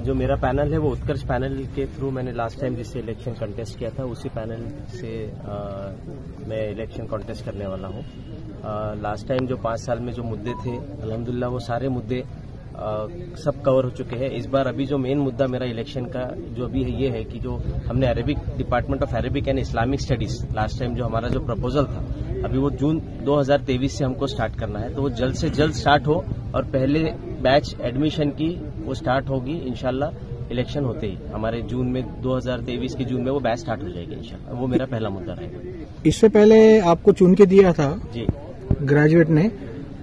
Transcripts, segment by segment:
जो मेरा पैनल है वो उत्कर्ष पैनल के थ्रू मैंने लास्ट टाइम जिससे इलेक्शन कंटेस्ट किया था उसी पैनल से मैं इलेक्शन कंटेस्ट करने वाला हूँ। लास्ट टाइम जो 5 साल में जो मुद्दे थे अल्हम्दुलिल्लाह वो सारे मुद्दे सब कवर हो चुके हैं। इस बार अभी जो मेन मुद्दा मेरा इलेक्शन का जो अभी है ये है कि जो हमने Arabic department of Arabic and Islamic studies last time जो हमारा जो प्रपोजल था अभी वो जून 2023 से हमको स्टार्ट करना है, तो वो जल्द से जल्द स्टार्ट हो और पहले बैच एडमिशन की वो स्टार्ट होगी इंशाल्लाह इलेक्शन होते ही हमारे जून में 2023 की जून में वो बैच स्टार्ट हो जाएगी इंशाल्लाह। वो मेरा पहला मुद्दा रहेगा। इससे पहले आपको चुन के दिया था जी ग्रेजुएट ने,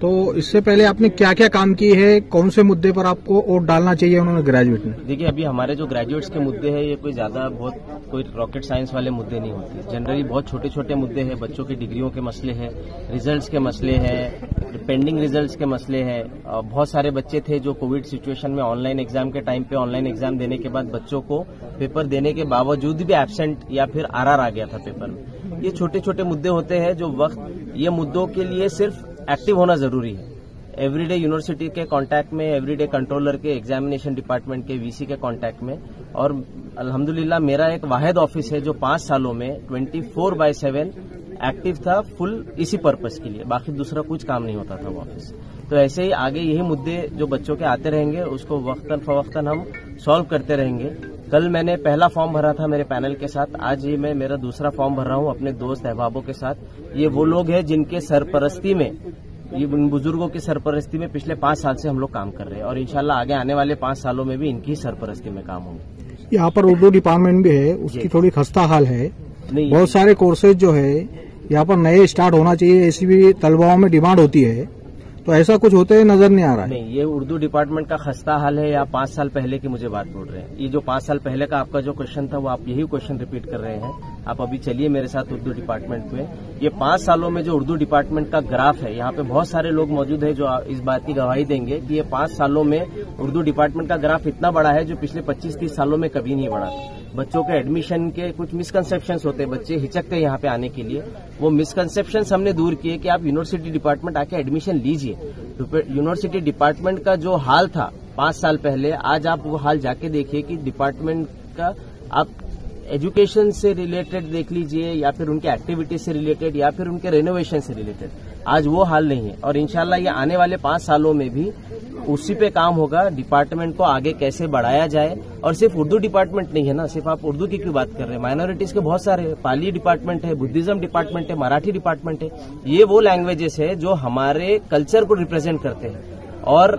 तो इससे पहले आपने क्या क्या काम किए हैं, कौन से मुद्दे पर आपको वोट डालना चाहिए उन्होंने ग्रेजुएट ने? देखिए अभी हमारे जो ग्रेजुएट्स के मुद्दे हैं ये कोई ज्यादा बहुत कोई रॉकेट साइंस वाले मुद्दे नहीं होते। जनरली बहुत छोटे छोटे मुद्दे हैं, बच्चों की डिग्रियों के मसले हैं, रिजल्ट्स के मसले हैं, पेंडिंग रिजल्ट्स के मसले हैं। बहुत सारे बच्चे थे जो कोविड सिचुएशन में ऑनलाइन एग्जाम के टाइम पे ऑनलाइन एग्जाम देने के बाद बच्चों को पेपर देने के बावजूद भी एब्सेंट या फिर आरआर आ गया था पेपर में। ये छोटे छोटे मुद्दे होते हैं जो वक्त ये मुद्दों के लिए सिर्फ एक्टिव होना जरूरी है। एवरीडे यूनिवर्सिटी के कांटेक्ट में, एवरीडे कंट्रोलर के, एग्जामिनेशन डिपार्टमेंट के, वीसी के कांटेक्ट में, और अल्हम्दुलिल्लाह मेरा एक वाहिद ऑफिस है जो 5 सालों में 24/7 एक्टिव था फुल इसी पर्पस के लिए, बाकी दूसरा कुछ काम नहीं होता था वो ऑफिस। तो ऐसे ही आगे यही मुद्दे जो बच्चों के आते रहेंगे उसको वक्तन फवक्तन हम सॉल्व करते रहेंगे। कल मैंने पहला फॉर्म भरा था मेरे पैनल के साथ, आज ही मैं मेरा दूसरा फॉर्म भर रहा हूं अपने दोस्त अहबाबों के साथ। ये वो लोग हैं जिनके सरपरस्ती में, ये उन बुजुर्गों की सरपरस्ती में पिछले 5 साल से हम लोग काम कर रहे हैं और इंशाल्लाह आगे आने वाले 5 सालों में भी इनकी सरपरस्ती में काम होंगे। यहाँ पर उर्दू डिपार्टमेंट भी है, उसकी थोड़ी खस्ता हाल है। बहुत सारे कोर्सेज जो है यहाँ पर नए स्टार्ट होना चाहिए, ऐसी भी तलबाओं में डिमांड होती है, तो ऐसा कुछ होते नजर नहीं आ रहा है। नहीं, ये उर्दू डिपार्टमेंट का खस्ता हाल है या 5 साल पहले की मुझे बात बोल रहे हैं? ये जो 5 साल पहले का आपका जो क्वेश्चन था वो आप यही क्वेश्चन रिपीट कर रहे हैं। आप अभी चलिए मेरे साथ उर्दू डिपार्टमेंट में। ये 5 सालों में जो उर्दू डिपार्टमेंट का ग्राफ है, यहाँ पे बहुत सारे लोग मौजूद है जो इस बात की गवाही देंगे कि ये 5 सालों में उर्दू डिपार्टमेंट का ग्राफ इतना बड़ा है जो पिछले 25-30 सालों में कभी नहीं बढ़ा था। बच्चों के एडमिशन के कुछ मिसकंसेप्शंस होते हैं, बच्चे हिचकते हैं यहाँ पे आने के लिए, वो मिसकंसेप्शंस हमने दूर किए कि आप यूनिवर्सिटी डिपार्टमेंट आके एडमिशन लीजिए। यूनिवर्सिटी डिपार्टमेंट का जो हाल था 5 साल पहले, आज आप वो हाल जाके देखिए कि डिपार्टमेंट का आप एजुकेशन से रिलेटेड देख लीजिए या फिर उनके एक्टिविटीज से रिलेटेड या फिर उनके रेनोवेशन से रिलेटेड, आज वो हाल नहीं है। और इंशाल्लाह ये आने वाले 5 सालों में भी उसी पे काम होगा, डिपार्टमेंट को आगे कैसे बढ़ाया जाए। और सिर्फ उर्दू डिपार्टमेंट नहीं है ना, सिर्फ आप उर्दू की क्यों बात कर रहे हैं, माइनॉरिटीज के बहुत सारे, पाली डिपार्टमेंट है, बुद्धिज्म डिपार्टमेंट है, मराठी डिपार्टमेंट है। ये वो लैंग्वेजेस है जो हमारे कल्चर को रिप्रेजेंट करते हैं और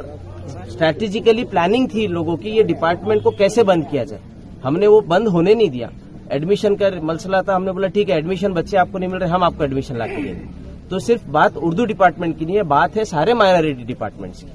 स्ट्रैटेजिकली प्लानिंग थी लोगों की ये डिपार्टमेंट को कैसे बंद किया जाए। हमने वो बंद होने नहीं दिया। एडमिशन का मसला था, हमने बोला ठीक है एडमिशन बच्चे आपको नहीं मिल रहे, हम आपको एडमिशन ला के देंगे। तो सिर्फ बात उर्दू डिपार्टमेंट की नहीं है, बात है सारे माइनॉरिटी डिपार्टमेंट्स की।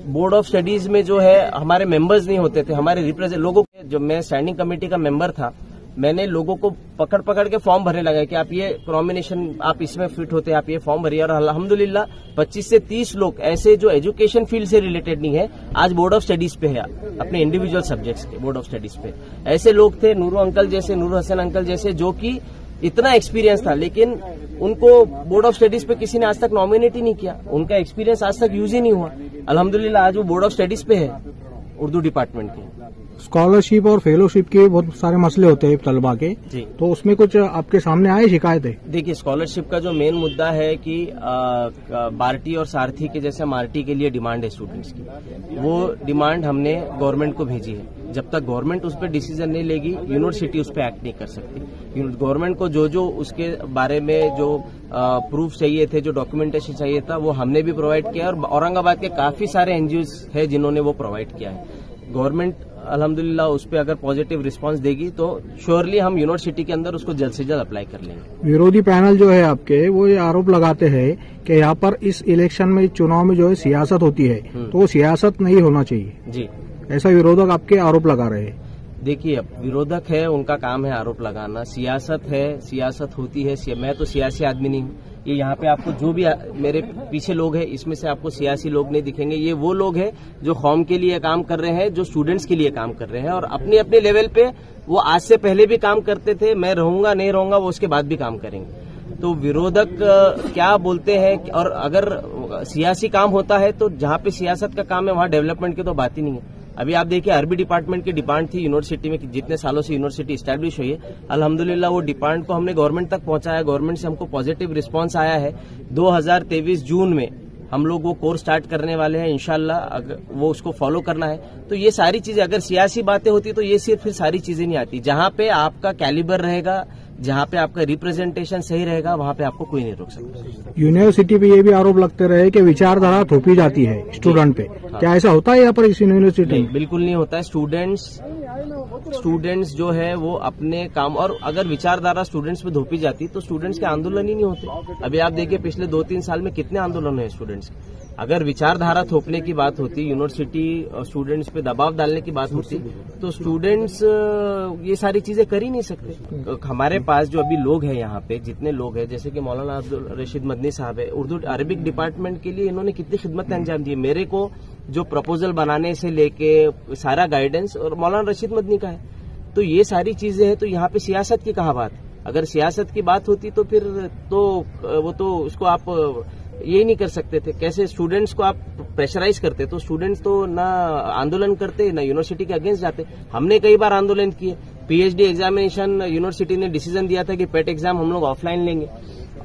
बोर्ड ऑफ स्टडीज में जो है हमारे मेंबर्स नहीं होते थे, हमारे रिप्रेजेंट लोगों, जो मैं स्टैंडिंग कमेटी का मेंबर था, मैंने लोगों को पकड़ पकड़ के फॉर्म भरने लगा कि आप ये कॉम्बिनेशन, आप इसमें फिट होते हैं, आप ये फॉर्म भरिए। और अल्हम्दुलिल्लाह 25 से 30 लोग ऐसे जो एजुकेशन फील्ड से रिलेटेड नहीं है आज बोर्ड ऑफ स्टडीज पे है, अपने इंडिविजुअल सब्जेक्ट्स के बोर्ड ऑफ स्टडीज पे। ऐसे लोग थे नूर अंकल जैसे, नूर हसन अंकल जैसे, जो कि इतना एक्सपीरियंस था लेकिन उनको बोर्ड ऑफ स्टडीज पे किसी ने आज तक नॉमिनेट ही नहीं किया, उनका एक्सपीरियंस आज तक यूज ही नहीं हुआ। अल्हम्दुलिल्लाह आज वो बोर्ड ऑफ स्टडीज पे है उर्दू डिपार्टमेंट के। स्कॉलरशिप और फेलोशिप के बहुत सारे मसले होते हैं तलबा के जी, तो उसमें कुछ आपके सामने आए शिकायतें? देखिए स्कॉलरशिप का जो मेन मुद्दा है कि बार्टी और सारथी के जैसे मार्टी के लिए डिमांड है स्टूडेंट्स की, वो डिमांड हमने गवर्नमेंट को भेजी है। जब तक गवर्नमेंट उस पर डिसीजन नहीं लेगी यूनिवर्सिटी उस पर एक्ट नहीं कर सकती। गवर्नमेंट को जो उसके बारे में जो प्रूफ चाहिए थे, जो डॉक्यूमेंटेशन चाहिए था, वो हमने भी प्रोवाइड किया और औरंगाबाद के काफी सारे एनजीओज है जिन्होंने वो प्रोवाइड किया है। गवर्नमेंट अल्हम्दुलिल्लाह उस पर अगर पॉजिटिव रिस्पांस देगी तो श्योरली हम यूनिवर्सिटी के अंदर उसको जल्द से जल्द अप्लाई कर लेंगे। विरोधी पैनल जो है आपके, वो ये आरोप लगाते हैं कि यहाँ पर इस इलेक्शन में, चुनाव में जो है सियासत होती है, तो वो सियासत नहीं होना चाहिए जी, ऐसा विरोधक आपके आरोप लगा रहे हैं। देखिए अब विरोधक है, उनका काम है आरोप लगाना। सियासत है, सियासत होती है, मैं तो सियासी आदमी नहीं हूँ। ये यहाँ पे आपको जो भी मेरे पीछे लोग हैं इसमें से आपको सियासी लोग नहीं दिखेंगे। ये वो लोग हैं जो कौम के लिए काम कर रहे हैं, जो स्टूडेंट्स के लिए काम कर रहे हैं और अपने अपने लेवल पे वो आज से पहले भी काम करते थे। मैं रहूंगा नहीं रहूंगा वो उसके बाद भी काम करेंगे। तो विरोधक क्या बोलते हैं, और अगर सियासी काम होता है तो जहाँ पे सियासत का काम है वहाँ डेवलपमेंट की तो बात ही नहीं है। अभी आप देखिए अरबी डिपार्टमेंट की डिमांड थी यूनिवर्सिटी में कि जितने सालों से यूनिवर्सिटी स्टैब्लिश हुई है, अल्हम्दुलिल्लाह वो डिमांड को हमने गवर्नमेंट तक पहुंचाया। गवर्नमेंट से हमको पॉजिटिव रिस्पांस आया है। 2023 जून में हम लोग वो कोर्स स्टार्ट करने वाले हैं इंशाल्लाह। अगर वो उसको फॉलो करना है तो ये सारी चीजें, अगर सियासी बातें होती तो ये सिर्फ फिर सारी चीजें नहीं आती। जहां पे आपका कैलिबर रहेगा, जहां पे आपका रिप्रेजेंटेशन सही रहेगा, वहां पे आपको कोई नहीं रोक सकता। यूनिवर्सिटी पे ये भी आरोप लगते रहे कि विचारधारा थोपी जाती है स्टूडेंट पे। हाँ। क्या ऐसा होता है यहाँ पर इस यूनिवर्सिटी में? बिल्कुल नहीं होता है। स्टूडेंट्स जो है वो अपने काम, और अगर विचारधारा स्टूडेंट्स पे थोपी जाती तो स्टूडेंट्स के आंदोलन ही नहीं होते। अभी आप देखिए पिछले 2-3 साल में कितने आंदोलन हुए स्टूडेंट्स के। अगर विचारधारा थोपने की बात होती, यूनिवर्सिटी और स्टूडेंट्स पे दबाव डालने की बात होती, तो स्टूडेंट्स ये सारी चीजें कर ही नहीं सकते। हमारे पास जो अभी लोग हैं यहाँ पे, जितने लोग हैं, जैसे कि मौलाना अब्दुल रशीद मदनी साहब है, उर्दू अरबिक डिपार्टमेंट के लिए इन्होंने कितनी खिदमत अंजाम दी। मेरे को जो प्रपोजल बनाने से लेके सारा गाइडेंस और मौलाना रशीद मदनी का है। तो ये सारी चीजें हैं। तो यहाँ पे सियासत की कहाँ बात? अगर सियासत की बात होती तो फिर तो वो तो उसको आप ये नहीं कर सकते थे। कैसे स्टूडेंट्स को आप प्रेशराइज करते, तो स्टूडेंट्स तो ना आंदोलन करते ना यूनिवर्सिटी के अगेंस्ट जाते। हमने कई बार आंदोलन किए। पीएचडी एग्जामिनेशन यूनिवर्सिटी ने डिसीजन दिया था कि पेट एग्जाम हम लोग ऑफलाइन लेंगे,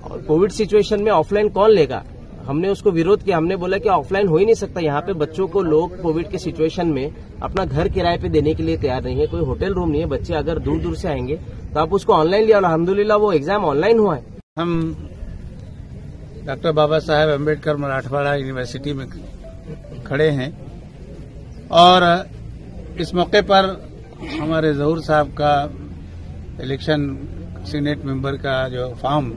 और कोविड सिचुएशन में ऑफलाइन कौन लेगा? हमने उसको विरोध किया। हमने बोला कि ऑफलाइन हो ही नहीं सकता। यहाँ पे बच्चों को लोग कोविड के सिचुएशन में अपना घर किराए पे देने के लिए तैयार नहीं है, कोई होटल रूम नहीं है। बच्चे अगर दूर दूर से आएंगे तो आप उसको ऑनलाइन लिया, और अल्हम्दुलिल्लाह वो एग्जाम ऑनलाइन हुआ है। हम डॉक्टर बाबा साहेब अम्बेडकर मराठवाड़ा यूनिवर्सिटी में खड़े हैं, और इस मौके पर हमारे ज़हूर साहब का इलेक्शन सीनेट मेंबर का जो फॉर्म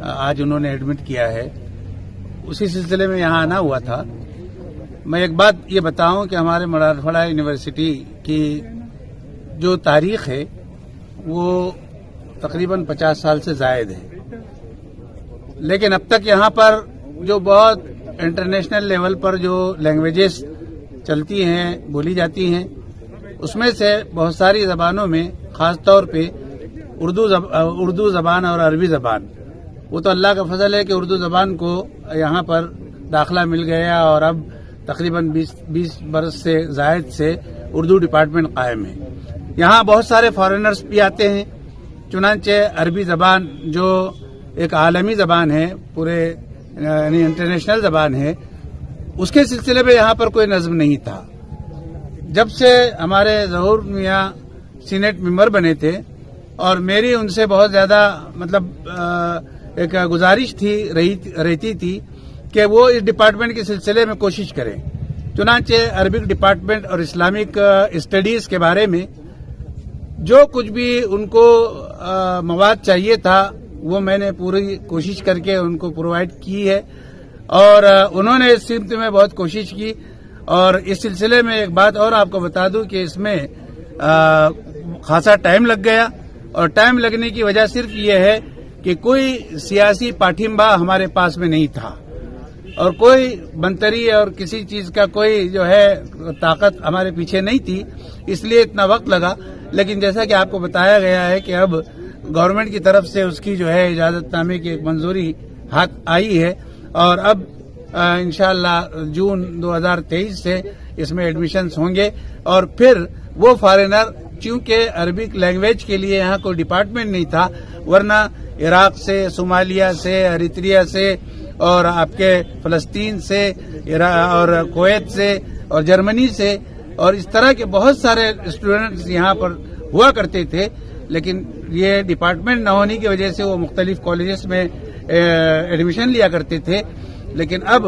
आज उन्होंने एडमिट किया है, उसी सिलसिले में यहाँ आना हुआ था। मैं एक बात ये बताऊं कि हमारे मराठवाड़ा यूनिवर्सिटी की जो तारीख है वो तकरीबन 50 साल से जायद है, लेकिन अब तक यहाँ पर जो बहुत इंटरनेशनल लेवल पर जो लैंग्वेजेस चलती हैं, बोली जाती हैं, उसमें से बहुत सारी जबानों में खास तौर पे उर्दू जबान और अरबी जबान, वो तो अल्लाह का फजल है कि उर्दू जबान को यहाँ पर दाखिला मिल गया, और अब तकरीबन 20 बरस से जायद से उर्दू डिपार्टमेंट कायम है। यहाँ बहुत सारे फॉरेनर्स भी आते हैं। चुनांचे अरबी जबान जो एक आलमी जबान है, पूरे यानी इंटरनेशनल जबान है, उसके सिलसिले में यहाँ पर कोई नज्म नहीं था। जब से हमारे ज़हूर मियाँ सीनेट मेंबर बने थे, और मेरी उनसे बहुत ज्यादा मतलब एक गुजारिश रहती थी कि वो इस डिपार्टमेंट के सिलसिले में कोशिश करें। चुनांचे अरबिक डिपार्टमेंट और इस्लामिक स्टडीज के बारे में जो कुछ भी उनको मवाद चाहिए था वो मैंने पूरी कोशिश करके उनको प्रोवाइड की है, और उन्होंने इस सिमत में बहुत कोशिश की। और इस सिलसिले में एक बात और आपको बता दूं कि इसमें खासा टाइम लग गया, और टाइम लगने की वजह सिर्फ ये है कि कोई सियासी पाठिंबा हमारे पास में नहीं था, और कोई बंतरी और किसी चीज का कोई जो है ताकत हमारे पीछे नहीं थी, इसलिए इतना वक्त लगा। लेकिन जैसा कि आपको बताया गया है कि अब गवर्नमेंट की तरफ से उसकी जो है इजाजतनामे की एक मंजूरी हाथ आई है, और अब इंशाअल्लाह जून 2023 से इसमें एडमिशन्स होंगे। और फिर वो फॉरेनर, चूंकि अरबिक लैंग्वेज के लिए यहाँ कोई डिपार्टमेंट नहीं था, वरना इराक से, सोमालिया से, एरित्रिया से, और आपके फलस्तीन से, और कुवैत से, और जर्मनी से, और इस तरह के बहुत सारे स्टूडेंट्स यहाँ पर हुआ करते थे। लेकिन ये डिपार्टमेंट न होने की वजह से वो मुख्तलिफ कॉलेजेस में एडमिशन लिया करते थे। लेकिन अब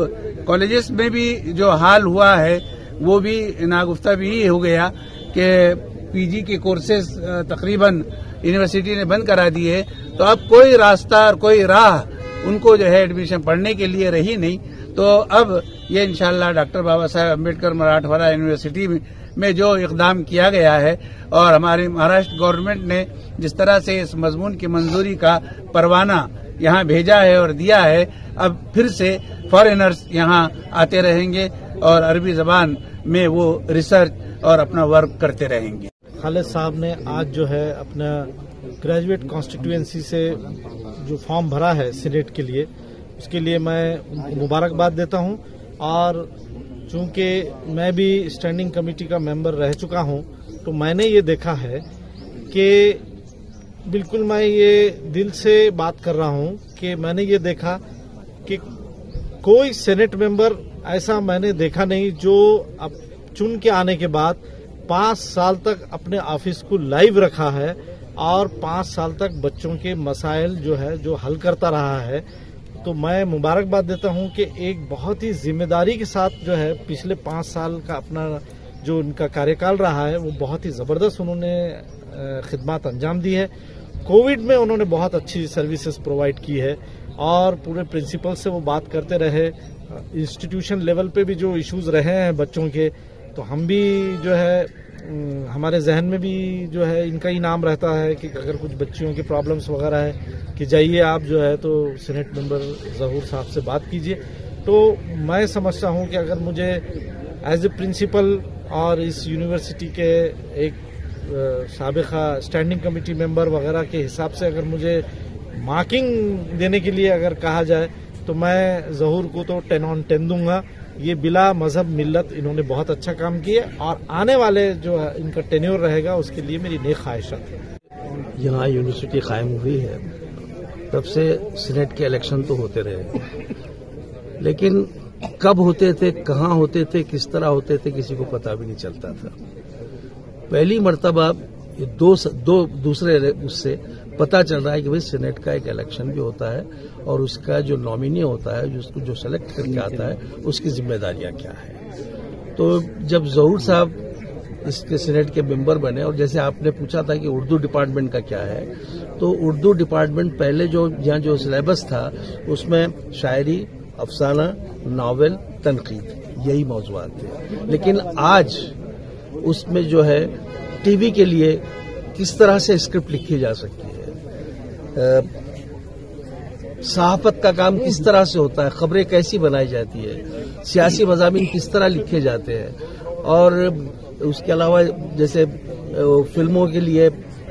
कॉलेजेस में भी जो हाल हुआ है वो भी नागुफ्ता भी हो गया कि पीजी के कोर्सेज तकरीबन यूनिवर्सिटी ने बंद करा दिए, तो अब कोई रास्ता और कोई राह उनको जो है एडमिशन पढ़ने के लिए रही नहीं। तो अब ये इंशाल्लाह डॉक्टर बाबा साहेब अम्बेडकर मराठवाड़ा यूनिवर्सिटी में जो इकदाम किया गया है, और हमारी महाराष्ट्र गवर्नमेंट ने जिस तरह से इस मजमून की मंजूरी का परवाना यहाँ भेजा है और दिया है, अब फिर से फॉरेनर्स यहाँ आते रहेंगे और अरबी जबान में वो रिसर्च और अपना वर्क करते रहेंगे। खालिद साहब ने आज जो है अपना ग्रेजुएट कॉन्स्टिट्यूएंसी से जो फॉर्म भरा है सीनेट के लिए, उसके लिए मैं मुबारकबाद देता हूं। और चूंकि मैं भी स्टैंडिंग कमेटी का मेंबर रह चुका हूं, तो मैंने ये देखा है कि बिल्कुल मैं ये दिल से बात कर रहा हूं कि मैंने ये देखा कि कोई सेनेट मेंबर ऐसा मैंने देखा नहीं जो अब चुन के आने के बाद 5 साल तक अपने ऑफिस को लाइव रखा है और 5 साल तक बच्चों के मसाइल जो है जो हल करता रहा है। तो मैं मुबारकबाद देता हूं कि एक बहुत ही जिम्मेदारी के साथ जो है पिछले 5 साल का अपना जो उनका कार्यकाल रहा है वो बहुत ही जबरदस्त उन्होंने खिदमत अंजाम दी है। कोविड में उन्होंने बहुत अच्छी सर्विसेज प्रोवाइड की है और पूरे प्रिंसिपल से वो बात करते रहे। इंस्टीट्यूशन लेवल पे भी जो इश्यूज रहे हैं बच्चों के, तो हम भी जो है हमारे जहन में भी जो है इनका ही नाम रहता है कि अगर कुछ बच्चियों की प्रॉब्लम्स वगैरह है कि जाइए आप जो है तो सीनेट मेंबर ज़हूर साहब से बात कीजिए। तो मैं समझता हूं कि अगर मुझे एज ए प्रिंसिपल और इस यूनिवर्सिटी के एक साबिका स्टैंडिंग कमेटी मेंबर वगैरह के हिसाब से अगर मुझे मार्किंग देने के लिए अगर कहा जाए तो मैं ज़हूर को तो 10 on 10 दूंगा। ये बिला मजहब मिल्लत इन्होंने बहुत अच्छा काम किया और आने वाले जो इनका टेन्योर रहेगा उसके लिए मेरी नेक ख्वाहिशात है। यहाँ यूनिवर्सिटी कायम हुई है तब से सीनेट के इलेक्शन तो होते रहे, लेकिन कब होते थे, कहाँ होते थे, किस तरह होते थे, किसी को पता भी नहीं चलता था। पहली मर्तबा दूसरे उससे पता चल रहा है कि भाई सीनेट का एक इलेक्शन भी होता है और उसका जो नॉमिनी होता है, जिसको जो सेलेक्ट करके आता है, उसकी जिम्मेदारियां क्या है। तो जब ज़हूर साहब इसके सीनेट के मेंबर बने और जैसे आपने पूछा था कि उर्दू डिपार्टमेंट का क्या है, तो उर्दू डिपार्टमेंट पहले यहाँ जो सिलेबस था उसमें शायरी, अफसाना, नावल, तनकीद यही मौज़ूआत थे। लेकिन आज उसमें जो है टीवी के लिए किस तरह से स्क्रिप्ट लिखी जा सकती है, सहाफत का काम किस तरह से होता है, खबरें कैसी बनाई जाती है, सियासी मज़ामीन किस तरह लिखे जाते हैं, और उसके अलावा जैसे फिल्मों के लिए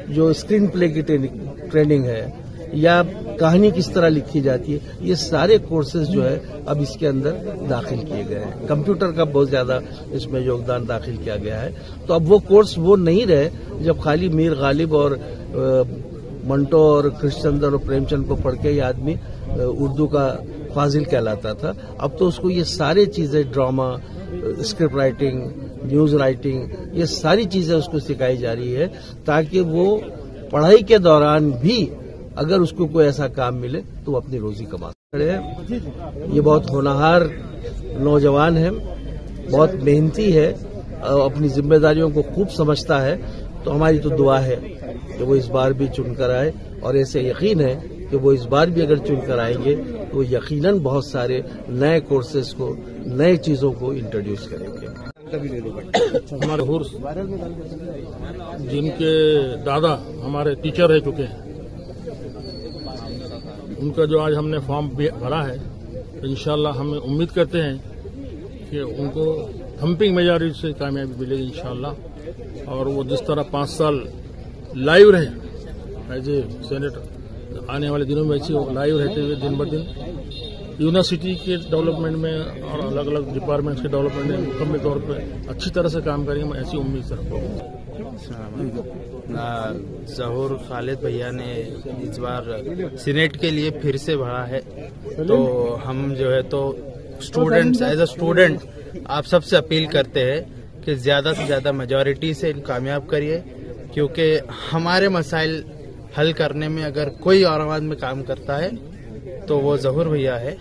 जो स्क्रीन प्ले की ट्रेनिंग है या कहानी किस तरह लिखी जाती है, ये सारे कोर्सेज जो है अब इसके अंदर दाखिल किए गए हैं। कंप्यूटर का बहुत ज्यादा इसमें योगदान दाखिल किया गया है। तो अब वो कोर्स वो नहीं रहे जब खाली मीर गालिब और मंटो और कृष्णचंद्र और प्रेमचंद को पढ़ के ये आदमी उर्दू का फाजिल कहलाता था। अब तो उसको ये सारी चीजें, drama, script writing, news writing, ये सारी चीजें उसको सिखाई जा रही है ताकि वो पढ़ाई के दौरान भी अगर उसको कोई ऐसा काम मिले तो वो अपनी रोजी कमा सके। ये बहुत होनहार नौजवान है, बहुत मेहनती है, अपनी जिम्मेदारियों को खूब समझता है। तो हमारी तो दुआ है कि वो इस बार भी चुनकर आए और ऐसे यकीन है कि वो इस बार भी अगर चुनकर आएंगे तो यकीनन बहुत सारे नए कोर्सेज को, नए चीजों को इंट्रोड्यूस करेंगे। हमारे हुर्स जिनके दादा हमारे टीचर रह चुके हैं, उनका जो आज हमने फॉर्म भरा है, तो इंशाल्लाह हम उम्मीद करते हैं कि उनको थम्पिंग मेजॉरिटी से कामयाबी मिलेगी इंशाल्लाह। और वो जिस तरह 5 साल लाइव रहे एज ए सेनेटर, आने वाले दिनों में ऐसे लाइव रहते हुए दिन ब दिन यूनिवर्सिटी के डेवलपमेंट में और अलग अलग डिपार्टमेंट्स के डेवलपमेंट में मुकम्मल तौर पर अच्छी तरह से काम करेंगे। मैं ऐसी उम्मीद से रखता हूँ। ज़हूर खालिद भैया ने इस बार सीनेट के लिए फिर से भरा है, तो हम जो है तो स्टूडेंट्स, एज अ स्टूडेंट आप सबसे अपील करते हैं कि ज्यादा से ज्यादा मेजॉरिटी से कामयाब करिए, क्योंकि हमारे मसाइल हल करने में अगर कोई औरंगाबाद में काम करता है तो वो ज़हूर भैया है।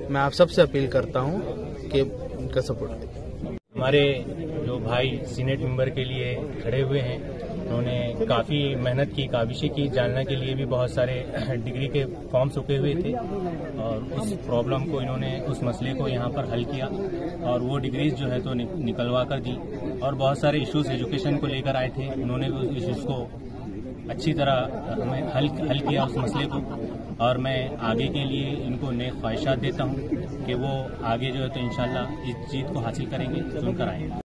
मैं आप सबसे अपील करता हूँ कि उनका सपोर्ट दें। हमारे जो भाई सीनेट मेंबर के लिए खड़े हुए हैं, उन्होंने काफ़ी मेहनत की, काविशें की। जालना के लिए भी बहुत सारे डिग्री के फॉर्म्स रुके हुए थे और उस प्रॉब्लम को इन्होंने, उस मसले को यहाँ पर हल किया और वो डिग्रीज जो है तो निकलवा कर दी। और बहुत सारे इश्यूज एजुकेशन को लेकर आए थे, उन्होंने भी उस इश्यूज को अच्छी तरह हमें हल किया उस मसले को। और मैं आगे के लिए इनको नेक ख्वाहिशात देता हूँ कि वो आगे जो है तो इंशाल्लाह इस जीत को हासिल करेंगे, चुनकर आएंगे।